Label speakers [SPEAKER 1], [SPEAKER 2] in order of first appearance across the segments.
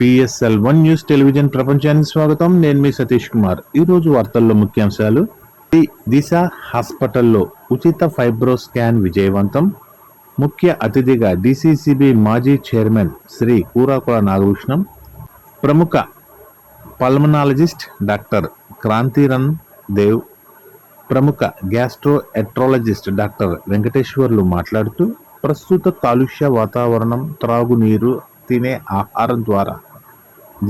[SPEAKER 1] PSL1 news television ప్రపంచానికి స్వాగతం. నేను మీ సతీష్ కుమార్. ఈరోజు వార్తల్లో ముఖ్యాంశాలు. దిశ హాస్పిటల్లో ఉచిత ఫైబ్రో స్కాన్ విజయవంతం. ముఖ్య అతిథిగా DCCB మాజీ చైర్మన్ శ్రీ కూరాకుల నాగభూషణం, ప్రముఖ పల్మనాలజిస్ట్ డాక్టర్ క్రాంతిరన్ దేవ్, ప్రముఖ గ్యాస్ట్రో ఎంట్రాలజిస్ట్ డాక్టర్ వెంకటేశ్వర్లు మాట్లాడుతూ, ప్రస్తుత కాలుష్య వాతావరణం, త్రాగునీరు, తినే ఆహారం ద్వారా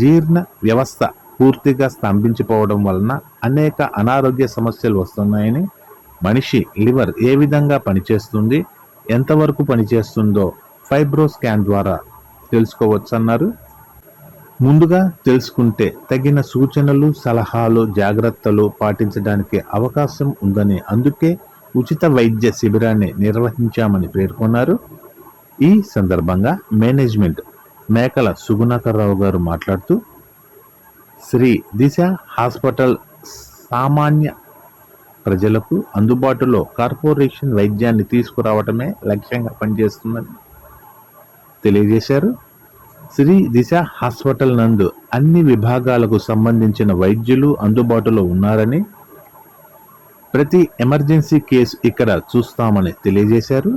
[SPEAKER 1] జీర్ణ వ్యవస్థ పూర్తిగా స్తంభించిపోవడం వలన అనేక అనారోగ్య సమస్యలు వస్తున్నాయని, మనిషి లివర్ ఏ విధంగా పనిచేస్తుంది, ఎంతవరకు పనిచేస్తుందో ఫైబ్రో స్కాన్ ద్వారా తెలుసుకోవచ్చన్నారు. ముందుగా తెలుసుకుంటే తగిన సూచనలు, సలహాలు, జాగ్రత్తలు పాటించడానికి అవకాశం ఉందని, అందుకే ఉచిత వైద్య శిబిరాన్ని నిర్వహించామని పేర్కొన్నారు. ఈ సందర్భంగా మేనేజ్మెంట్ మేకల సుగుణాకర్రావు గారు మాట్లాడుతూ, శ్రీ దిశ హాస్పిటల్ సామాన్య ప్రజలకు అందుబాటులో కార్పొరేషన్ వైద్యాన్ని తీసుకురావటమే లక్ష్యంగా పనిచేస్తుందని తెలియజేశారు. శ్రీ దిశ హాస్పిటల్ నందు అన్ని విభాగాలకు సంబంధించిన వైద్యులు అందుబాటులో ఉన్నారని, ప్రతి ఎమర్జెన్సీ కేసు ఇక్కడ చూస్తామని తెలియజేశారు.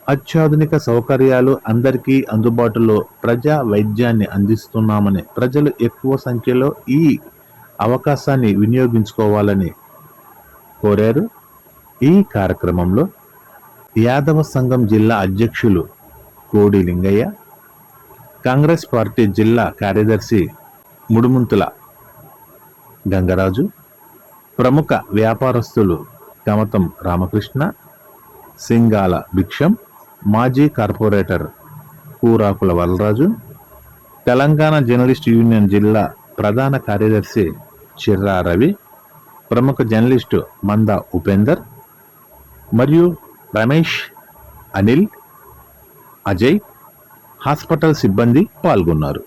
[SPEAKER 1] అత్యాధునిక సౌకర్యాలు అందరికీ అందుబాటులో ప్రజా వైద్యాన్ని అందిస్తున్నామని, ప్రజలు ఎక్కువ సంఖ్యలో ఈ అవకాశాన్ని వినియోగించుకోవాలని కోరారు. ఈ కార్యక్రమంలో యాదవ సంఘం జిల్లా అధ్యక్షులు కోడి లింగయ్య, కాంగ్రెస్ పార్టీ జిల్లా కార్యదర్శి ముడుముంతుల గంగరాజు, ప్రముఖ వ్యాపారస్తులు కమతం రామకృష్ణ, సింగాల భిక్షం, మాజీ corporator Kurakula Valaraju, Telangana journalist union జిల్లా ప్రధాన కార్యదర్శి చిర్రా రవి, ప్రముఖ జర్నలిస్టు మంద ఉపేందర్ మరియు రమేష్, అనిల్, అజయ్, హాస్పిటల్ సిబ్బంది పాల్గొన్నారు.